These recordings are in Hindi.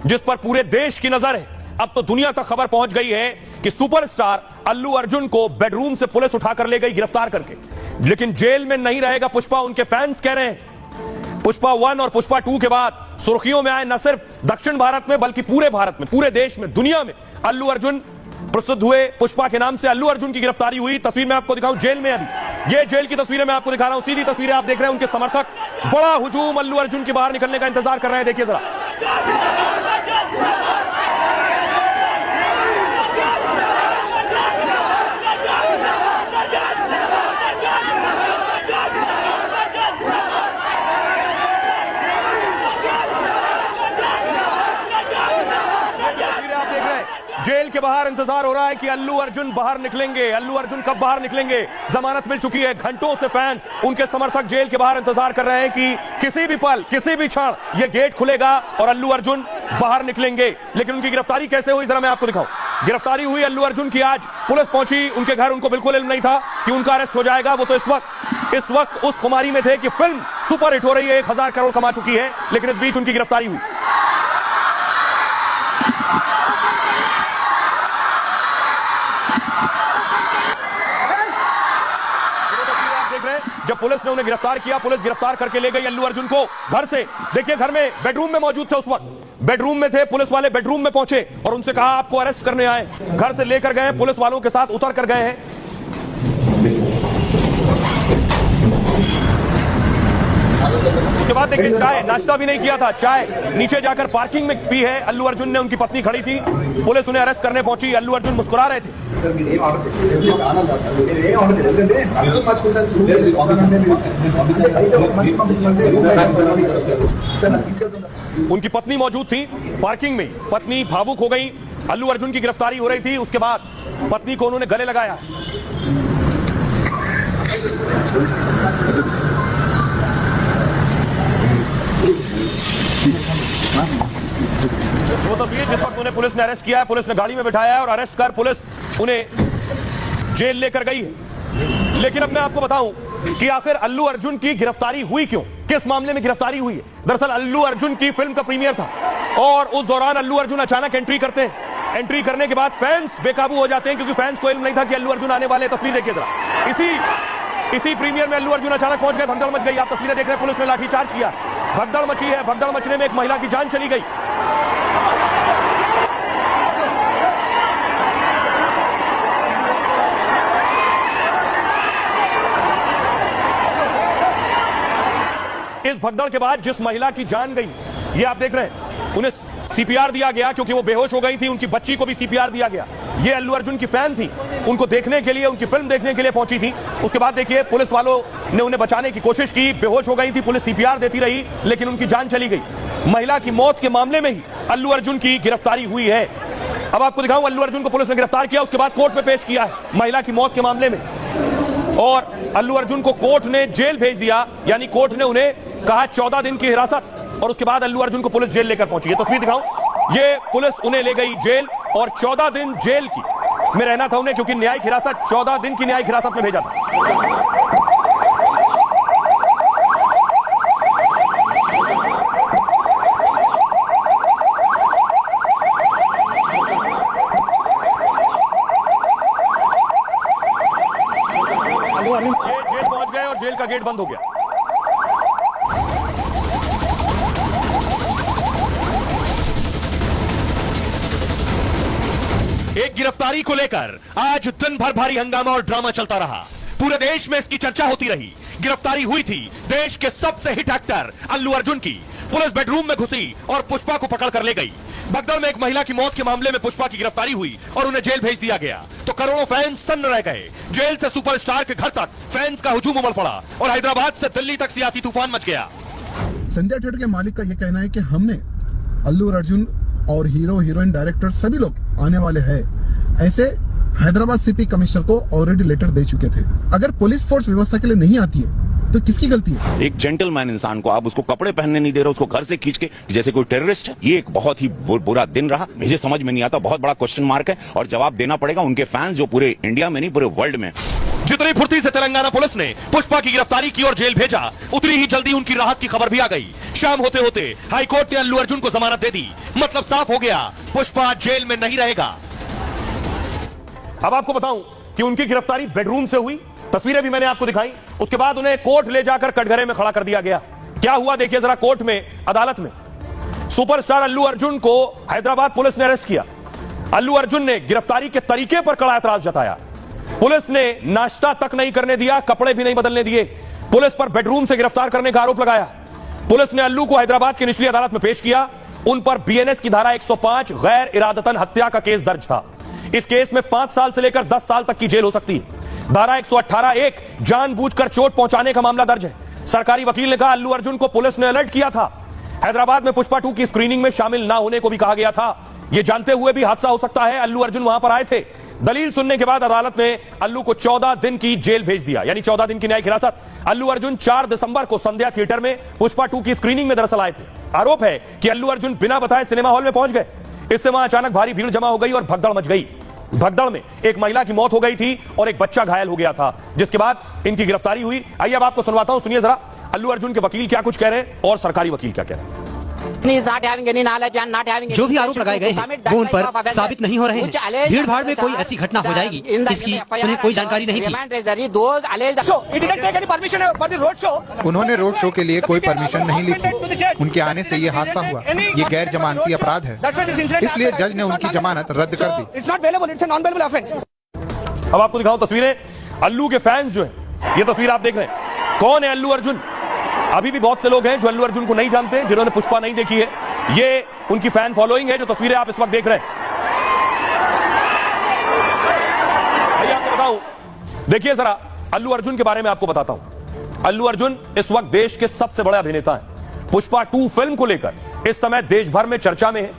जिस पर पूरे देश की नजर है। अब तो दुनिया तक खबर पहुंच गई है कि सुपरस्टार अल्लू अर्जुन को बेडरूम से पुलिस उठाकर ले गई गिरफ्तार करके, लेकिन जेल में नहीं रहेगा पुष्पा। उनके फैंस कह रहे हैं पुष्पा 1 और पुष्पा 2 के बाद सुर्खियों में आए न सिर्फ दक्षिण भारत में बल्कि पूरे भारत में, पूरे देश में, दुनिया में अल्लू अर्जुन प्रसिद्ध हुए। पुष्पा के नाम से अल्लू अर्जुन की गिरफ्तारी हुई। तस्वीर मैं आपको दिखाऊं जेल में, अभी ये जेल की तस्वीरें मैं आपको दिखा रहा हूं। सीधी तस्वीरें आप देख रहे हैं, उनके समर्थक बड़ा हुजूम अल्लू अर्जुन के बाहर निकलने का इंतजार कर रहे हैं। देखिए जरा, जेल के बाहर इंतजार हो रहा है कि अल्लू अर्जुन बाहर निकलेंगे। अल्लू अर्जुन कब बाहर निकलेंगे? जमानत मिल चुकी है। घंटों से फैंस, उनके समर्थक जेल के बाहर इंतजार कर रहे हैं कि किसी भी पल, किसी भी क्षण ये गेट खुलेगा और अल्लू अर्जुन बाहर निकलेंगे। लेकिन उनकी गिरफ्तारी कैसे हुई जरा मैं आपको दिखाऊं। गिरफ्तारी हुई अल्लू अर्जुन की आज, पुलिस पहुंची उनके घर। उनको बिल्कुल इल्म नहीं था कि उनका अरेस्ट हो जाएगा। वो तो इस वक्त उस खुमारी में थे कि फिल्म सुपर हिट हो रही है, 1000 करोड़ कमा चुकी है, लेकिन इस बीच उनकी गिरफ्तारी हुई। जब पुलिस ने उन्हें गिरफ्तार किया, पुलिस गिरफ्तार करके ले गई अल्लू अर्जुन को घर से। देखिए घर में, बेडरूम में मौजूद थे उस वक्त, बेडरूम में थे। पुलिस वाले बेडरूम में पहुंचे और उनसे कहा आपको अरेस्ट करने आए। घर से लेकर गए, पुलिस वालों के साथ उतर कर गए हैं। उसके बाद देखिए चाय, नाश्ता भी नहीं किया था, चाय नीचे जाकर पार्किंग में पी है अल्लू अर्जुन ने। उनकी पत्नी खड़ी थी, पुलिस उन्हें अरेस्ट करने पहुंची। अल्लू अर्जुन मुस्कुरा रहे थे। उनकी पत्नी मौजूद थी पार्किंग में। पत्नी भावुक हो गई। अल्लू अर्जुन की गिरफ्तारी हो रही थी, उसके बाद पत्नी को उन्होंने गले लगाया। वो तस्वीर जिस वक्त उन्हें पुलिस ने अरेस्ट किया है, पुलिस ने गाड़ी में बिठाया है और अरेस्ट कर पुलिस उन्हें जेल लेकर गई है। लेकिन अब मैं आपको बताऊं कि आखिर अल्लू अर्जुन की गिरफ्तारी हुई क्यों, किस मामले में गिरफ्तारी हुई है। दरअसल अल्लू अर्जुन की फिल्म का प्रीमियर था और उस दौरान अल्लू अर्जुन अचानक एंट्री करते हैं। एंट्री करने के बाद फैंस बेकाबू हो जाते हैं क्योंकि फैंस को इल्म नहीं था कि अल्लू अर्जुन आने वाले। तस्वीर देखिए जरा, इसी प्रीमियर में अल्लू अर्जुन अचानक पहुंच गए, भगदड़ मच गई। आप तस्वीरें देख रहे हैं, पुलिस ने लाठीचार्ज किया, भगदड़ मची है। भगदड़ मचने में एक महिला की जान चली गई। इस भगदड़ के बाद जिस महिला की जान गई, ये आप देख रहे हैं, उन्हें सीपीआर दिया गया क्योंकि वो बेहोश हो गई थी। उनकी बच्ची को भी सीपीआर दिया गया। ये अल्लू अर्जुन की फैन थी, उनको देखने के लिए, उनकी फिल्म देखने के लिए पहुंची थी। उसके बाद देखिए पुलिस वालों ने उन्हें बचाने की कोशिश की, बेहोश हो गई थी, पुलिस सीपीआर देती रही, लेकिन उनकी जान चली गई। महिला की मौत के मामले में ही अल्लू अर्जुन की गिरफ्तारी हुई है। अब आपको दिखाऊं, अल्लू अर्जुन को पुलिस ने गिरफ्तार किया, उसके बाद कोर्ट में पेश किया है महिला की मौत के मामले में, और अल्लू अर्जुन को कोर्ट ने जेल भेज दिया। यानी कोर्ट ने उन्हें कहा 14 दिन की हिरासत, और उसके बाद अल्लू अर्जुन को पुलिस जेल लेकर पहुंची है। तस्वीर दिखाऊं, ये पुलिस उन्हें ले गई जेल और 14 दिन जेल की में रहना था उन्हें, क्योंकि न्यायिक हिरासत, 14 दिन की न्यायिक हिरासत में भेजा था। ये जेल पहुंच गए और जेल का गेट बंद हो गया। एक गिरफ्तारी को लेकर आज दिन भर भारी हंगामा और ड्रामा चलता रहा। पूरे देश में इसकी चर्चा होती रही। गिरफ्तारी हुई थी देश के सबसे हिट एक्टर अल्लू अर्जुन की। पुलिस बेडरूम में घुसी और पुष्पा को पकड़ कर ले गई। भगदड़ में एक महिला की मौत के मामले में पुष्पा की गिरफ्तारी हुई और उन्हें जेल भेज दिया गया, तो करोड़ों फैंस सन्न रह गए। जेल से सुपरस्टार के घर तक फैंस का हुजूम उमड़ पड़ा और हैदराबाद से दिल्ली तक सियासी तूफान मच गया। संजय थिएटर के मालिक का यह कहना है कि हमने अल्लू अर्जुन और हीरो, हीरोइन, डायरेक्टर सभी लोग आने वाले हैं, ऐसे हैदराबाद सीपी कमिश्नर को ऑलरेडी लेटर दे चुके थे। अगर पुलिस फोर्स व्यवस्था के लिए नहीं आती है तो किसकी गलती है? एक जेंटलमैन इंसान को आप उसको कपड़े पहनने नहीं दे रहे, उसको घर से खींच के जैसे कोई टेररिस्ट है। ये एक बहुत ही बुरा दिन रहा, मुझे समझ में नहीं आता, बहुत बड़ा क्वेश्चन मार्क है और जवाब देना पड़ेगा उनके फैंस जो पूरे इंडिया में नहीं पूरे वर्ल्ड में। जितनी फुर्ती से तेलंगाना पुलिस ने पुष्पा की गिरफ्तारी की और जेल भेजा, उतनी ही जल्दी उनकी राहत की खबर भी आ गई। शाम होते होते हाईकोर्ट ने अल्लू अर्जुन को जमानत दे दी। मतलब साफ हो गया, पुष्पा जेल में नहीं रहेगा। अब आपको बताऊं कि उनकी गिरफ्तारी बेडरूम से हुई, तस्वीरें भी मैंने आपको दिखाई। उसके बाद उन्हें कोर्ट ले जाकर कटघरे में खड़ा कर दिया गया। क्या हुआ देखिए जरा कोर्ट में, अदालत में। सुपरस्टार अल्लू अर्जुन को हैदराबाद पुलिस ने अरेस्ट किया। अल्लू अर्जुन ने गिरफ्तारी के तरीके पर कड़ा एतराज जताया। पुलिस ने नाश्ता तक नहीं करने दिया, कपड़े भी नहीं बदलने दिए। पुलिस पर बेडरूम से गिरफ्तार करने का आरोप लगाया। पुलिस ने अल्लू को हैदराबाद की निचली अदालत में पेश किया। उन पर बीएनएस की धारा 105 गैर इरादतन हत्या का केस दर्ज था। इस केस में 5 साल से लेकर 10 साल तक की जेल हो सकती है। धारा 118(1) जानबूझकर चोट पहुंचाने का मामला दर्ज है। सरकारी वकील ने कहा अल्लू अर्जुन को पुलिस ने अलर्ट किया था। हैदराबाद में पुष्पा 2 की स्क्रीनिंग में शामिल ना होने को भी कहा गया था। यह जानते हुए भी हादसा हो सकता है, अल्लू अर्जुन वहां पर आए थे। दलील सुनने के बाद अदालत ने अल्लू को 14 दिन की जेल भेज दिया, यानी 14 दिन की न्यायिक हिरासत। अल्लू अर्जुन 4 दिसंबर को संध्या थिएटर में पुष्पा 2 की स्क्रीनिंग में दरअसल आए थे। आरोप है कि अल्लू अर्जुन बिना बताए सिनेमा हॉल में पहुंच गए। इससे वहां अचानक भारी भीड़ जमा हो गई और भगदड़ मच गई। भगदड़ में एक महिला की मौत हो गई थी और एक बच्चा घायल हो गया था, जिसके बाद इनकी गिरफ्तारी हुई। आइए अब आपको सुनवाता हूं, सुनिए जरा अल्लू अर्जुन के वकील क्या कुछ कह रहे हैं और सरकारी वकील क्या कह रहे हैं। जो भी आरोप लगाए गए हैं वो उन पर साबित नहीं हो रहे हैं। भीड़ भाड़ में कोई ऐसी घटना हो जाएगी इसकी उन्हें कोई जानकारी नहीं थी। उन्होंने रोड शो के लिए कोई परमिशन नहीं ली थी। उनके आने से ये हादसा हुआ। ये गैर जमानती अपराध है, इसलिए जज ने उनकी जमानत रद्द कर दी। अब आपको दिखाऊं तस्वीरें अल्लू के फैंस जो है, ये तस्वीर आप देख रहे हैं। कौन है अल्लू अर्जुन? अभी भी बहुत से लोग हैं जो अल्लू अर्जुन को नहीं जानते, जिन्होंने पुष्पा नहीं देखी है। ये उनकी फैन फॉलोइंग है, जो तस्वीरें आप इस वक्त देख रहे हैं। आइए आपको बताऊं, देखिए जरा अल्लू अर्जुन के बारे में आपको बताता हूं। अल्लू अर्जुन इस वक्त देश के सबसे बड़े अभिनेता हैं। पुष्पा 2 फिल्म को लेकर इस समय देश भर में चर्चा में है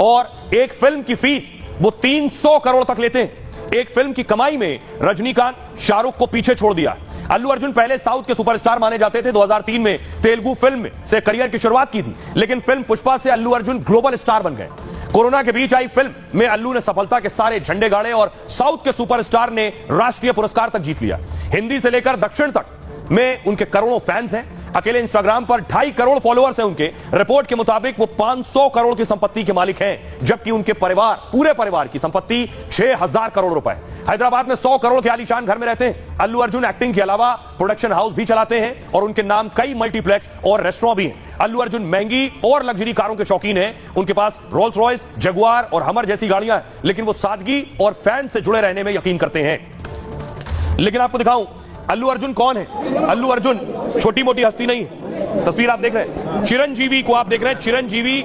और एक फिल्म की फीस वो 300 करोड़ तक लेते हैं। एक फिल्म की कमाई में रजनीकांत, शाहरुख को पीछे छोड़ दिया। अल्लू अर्जुन पहले साउथ के सुपरस्टार माने जाते थे। 2003 में तेलुगु फिल्म से करियर की शुरुआत की थी, लेकिन फिल्म पुष्पा से अल्लू अर्जुन ग्लोबल स्टार बन गए। कोरोना के बीच आई फिल्म में अल्लू ने सफलता के सारे झंडे गाड़े और साउथ के सुपरस्टार ने राष्ट्रीय पुरस्कार तक जीत लिया। हिंदी से लेकर दक्षिण तक में उनके करोड़ों फैंस हैं। अकेले इंस्टाग्राम पर 2.5 करोड़ फॉलोअर्स हैं उनके। रिपोर्ट के मुताबिक वो 500 करोड़ की संपत्ति के मालिक हैं, जबकि उनके पूरे परिवार की संपत्ति 6000 करोड़ रुपए। हैदराबाद में 100 करोड़ के आलीशान घर में रहते हैं। अल्लू अर्जुन एक्टिंग के अलावा प्रोडक्शन हाउस भी चलाते हैं और उनके नाम कई मल्टीप्लेक्स और रेस्टोरेंट भी हैं। अल्लू अर्जुन महंगी और लग्जरी कारों के शौकीन हैं। उनके पास रोल्स रॉयस, जगुआर और हमर जैसी गाड़ियां हैं, लेकिन वो सादगी और फैन से जुड़े रहने में यकीन करते हैं। लेकिन आपको दिखाऊं अल्लू अर्जुन कौन है। अल्लू अर्जुन छोटी मोटी हस्ती नहीं है। तस्वीर आप देख रहे हैं, चिरंजीवी को आप देख रहे हैं। चिरंजीवी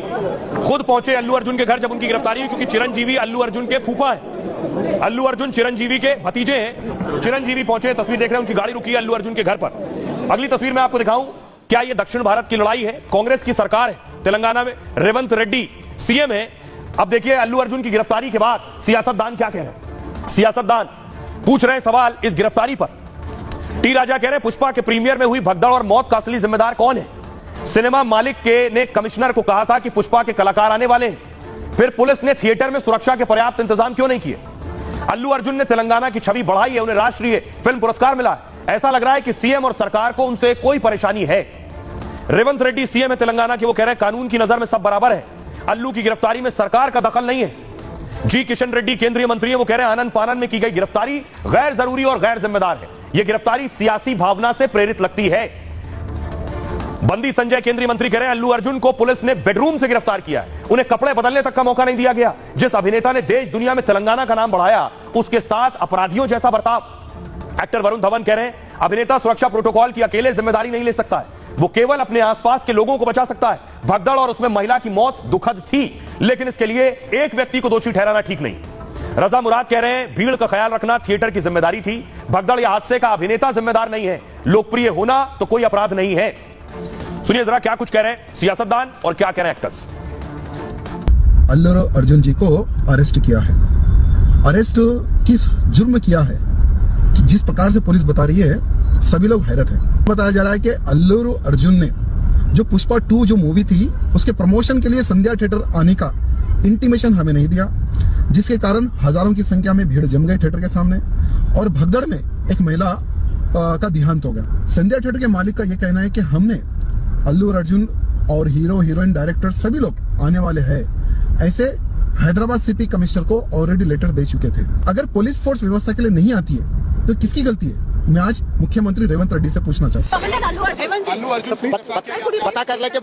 खुद पहुंचे अल्लू अर्जुन के घर जब उनकी गिरफ्तारी हुई, क्योंकि चिरंजीवी अल्लू अर्जुन के फूफा हैं। अल्लू अर्जुन चिरंजीवी के भतीजे हैं। चिरंजीवी पहुंचे, तस्वीर देख रहे हैं, उनकी गाड़ी रुकी है अल्लू अर्जुन के घर पर। अगली तस्वीर में आपको दिखाऊं, क्या यह दक्षिण भारत की लड़ाई है? कांग्रेस की सरकार है तेलंगाना में, रेवंत रेड्डी सीएम है। अब देखिए अल्लू अर्जुन की गिरफ्तारी के बाद सियासतदान क्या कह रहे हैं। सियासतदान पूछ रहे हैं सवाल इस गिरफ्तारी पर। टी राजा कह रहे हैं पुष्पा के प्रीमियर में हुई भगदड़ और मौत का असली जिम्मेदार कौन है? सिनेमा मालिक ने कमिश्नर को कहा था कि पुष्पा के कलाकार आने वाले हैं, फिर पुलिस ने थिएटर में सुरक्षा के पर्याप्त इंतजाम क्यों नहीं किए? अल्लू अर्जुन ने तेलंगाना की छवि बढ़ाई है, उन्हें राष्ट्रीय फिल्म पुरस्कार मिला है। ऐसा लग रहा है कि सीएम और सरकार को उनसे कोई परेशानी है। रेवंत रेड्डी सीएम है तेलंगाना के, वो कह रहे हैं कानून की नजर में सब बराबर है। अल्लू की गिरफ्तारी में सरकार का दखल नहीं है। जी किशन रेड्डी केंद्रीय मंत्री है, वो कह रहे हैं आनंद फानन में की गई गिरफ्तारी गैर जरूरी और गैर जिम्मेदार है। यह गिरफ्तारी सियासी भावना से प्रेरित लगती है। बंदी संजय केंद्रीय मंत्री कह रहे हैं अल्लू अर्जुन को पुलिस ने बेडरूम से गिरफ्तार किया है, उन्हें कपड़े बदलने तक का मौका नहीं दिया गया। जिस अभिनेता ने देश दुनिया में तेलंगाना का नाम बढ़ाया, उसके साथ अपराधियों जैसा बर्ताव। एक्टर वरुण धवन कह रहे हैं अभिनेता सुरक्षा प्रोटोकॉल की अकेले जिम्मेदारी नहीं ले सकता है, वो केवल अपने आसपास के लोगों को बचा सकता है। भगदड़ और उसमें महिला की मौत दुखद थी, लेकिन इसके लिए एक व्यक्ति को दोषी ठहराना ठीक नहीं। रजा मुराद कह रहे हैं भीड़ का ख्याल रखना थिएटर की जिम्मेदारी थी, भगदड़ या हादसे का अभिनेता जिम्मेदार नहीं है। लोकप्रिय होना तो कोई अपराध नहीं है। सुनिए जरा क्या कुछ कह रहे हैं सियासतदान और क्या कह रहे हैं एक्टर्स। अल्लू अर्जुन जी को अरेस्ट किया है। अरेस्ट किस जुर्म किया है, जिस प्रकार से पुलिस बता रही है, सभी लोग हैरत हैं। बताया जा रहा है कि अल्लू अर्जुन ने जो पुष्पा 2 जो मूवी थी उसके प्रमोशन के लिए संध्या थिएटर आने का इंटीमेशन हमें नहीं दिया, जिसके कारण हजारों की संख्या में भीड़ जम गई थिएटर के सामने और भगदड़ में एक महिला का देहांत हो गया। संजय थिएटर के मालिक का यह कहना है कि हमने अल्लू अर्जुन और हीरो हीरोइन डायरेक्टर सभी लोग आने वाले हैं, ऐसे हैदराबाद सीपी कमिश्नर को ऑलरेडी लेटर दे चुके थे। अगर पुलिस फोर्स व्यवस्था के लिए नहीं आती है तो किसकी गलती है? मैं आज मुख्यमंत्री रेवंत रेड्डी से पूछना चाहता हूँ। पता कर लेके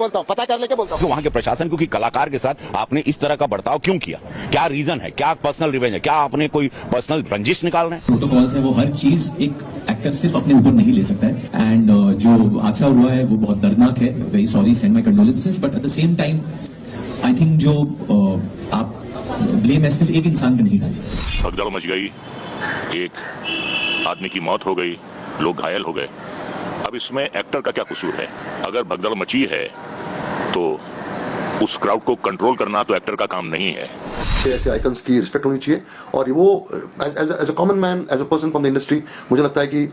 बोलता हूँ। वहाँ के प्रशासन क्योंकि कलाकार के साथ आपने इस तरह का बर्ताव क्यों किया? क्या रीजन है? क्या पर्सनल रिवेंज है? क्या आपने कोई पर्सनल रंजिश निकाल रहे हैं? प्रोटोकॉल्स है, वो हर चीज एक एक्टर सिर्फ अपने ऊपर नहीं ले सकता है। एंड जो हादसा हुआ है वो बहुत दर्दनाक है। Very sorry, send my condolences, but at the same time I think जो आप ब्लेम है सिर्फ एक इंसान पे नहीं डाल सकते। भगदड़ मच गई, एक आदमी की मौत हो गई, लोग घायल हो गए। अब इसमें एक्टर का क्या कसूर है? अगर भगदड़ मची है तो उस क्राउड को कंट्रोल करना तो एक्टर का काम नहीं है। ऐसे आइकन्स की रिस्पेक्ट होनी चाहिए और वो as a common man, as a person from the industry, मुझे लगता है कि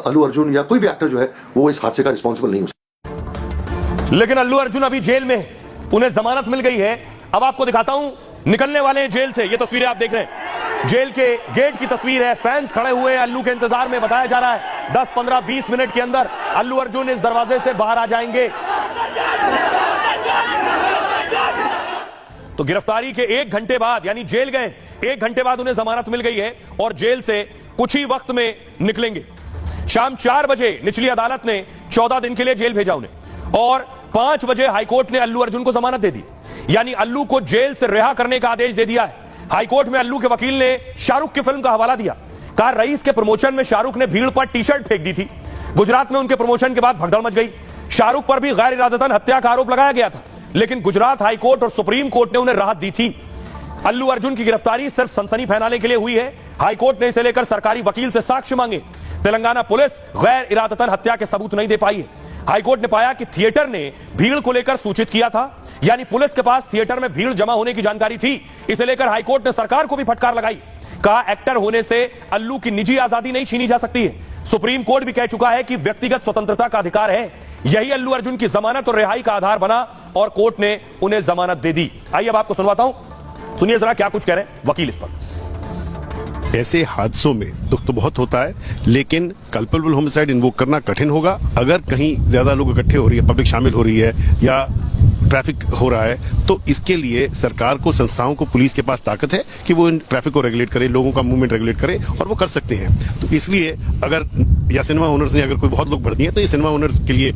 अल्लू अर्जुन या कोई भी एक्टर जो है वो इस हादसे का रिस्पॉन्सिबल नहीं हो सकता। लेकिन अल्लू अर्जुन अभी जेल में, उन्हें जमानत मिल गई है। अब आपको दिखाता हूं, निकलने वाले हैं जेल से। ये तस्वीरें आप देख रहे हैं, जेल के गेट की तस्वीर है। फैंस खड़े हुए हैं अल्लू के इंतजार में। बताया जा रहा है 10, 15, 20 मिनट के अंदर अल्लू अर्जुन इस दरवाजे से बाहर आ जाएंगे। तो गिरफ्तारी के 1 घंटे बाद, यानी जेल गए 1 घंटे बाद उन्हें जमानत मिल गई है और जेल से कुछ ही वक्त में निकलेंगे। शाम 4 बजे निचली अदालत ने 14 दिन के लिए जेल भेजा उन्हें और 5 बजे हाईकोर्ट ने अल्लू अर्जुन को जमानत दे दी, यानी अल्लू को जेल से रिहा करने का आदेश दे दिया है। हाईकोर्ट में अल्लू के वकील ने शाहरुख की फिल्म का हवाला दिया। कहा रईस के प्रमोशन में शाहरुख ने भीड़ पर टी-शर्ट फेंक दी थी। गुजरात में उनके प्रमोशन के बाद भगदड़ मच गई। शाहरुख पर भी गैर इरादतन हत्या का आरोप लगाया गया था, लेकिन गुजरात हाईकोर्ट और सुप्रीम कोर्ट ने उन्हें राहत दी थी। अल्लू अर्जुन की गिरफ्तारी सिर्फ सनसनी फैलाने के लिए हुई है। हाईकोर्ट ने इसे लेकर सरकारी वकील से साक्ष्य मांगे। तेलंगाना पुलिस गैर इरादतन हत्या के सबूत नहीं दे पाई है। हाईकोर्ट ने पाया कि थिएटर ने भीड़ को लेकर सूचित किया था, यानी पुलिस के पास थिएटर में भीड़ जमा होने की जानकारी थी। इसे लेकर हाईकोर्ट ने सरकार को भी फटकार लगाई। कहा एक्टर होने से अल्लू की निजी आजादी नहीं छीनी जा सकती है। सुप्रीम कोर्ट भी कह चुका है कि व्यक्तिगत स्वतंत्रता का अधिकार है। यही अल्लू अर्जुन की जमानत और रिहाई का आधार बना और कोर्ट ने उन्हें जमानत दे दी। आइए अब आपको सुनवाता हूं, सुनिए जरा क्या कुछ कह रहे हैं वकील इस पर। ऐसे हादसों में दुख तो बहुत होता है, लेकिन कल्पेबल होमिसाइड इन्वोक करना कठिन होगा। अगर कहीं ज्यादा लोग इकट्ठे हो रही है, पब्लिक शामिल हो रही है या ट्रैफिक हो रहा है, तो इसके लिए सरकार को, संस्थाओं को, पुलिस के पास ताकत है कि वो इन ट्रैफिक को रेगुलेट करे, लोगों का मूवमेंट रेगुलेट करे, और वो कर सकते हैं। तो इसलिए अगर या सिनेमा ओनर्स ने अगर कोई बहुत लोग भर दिए तो ये सिनेमा ओनर्स के लिए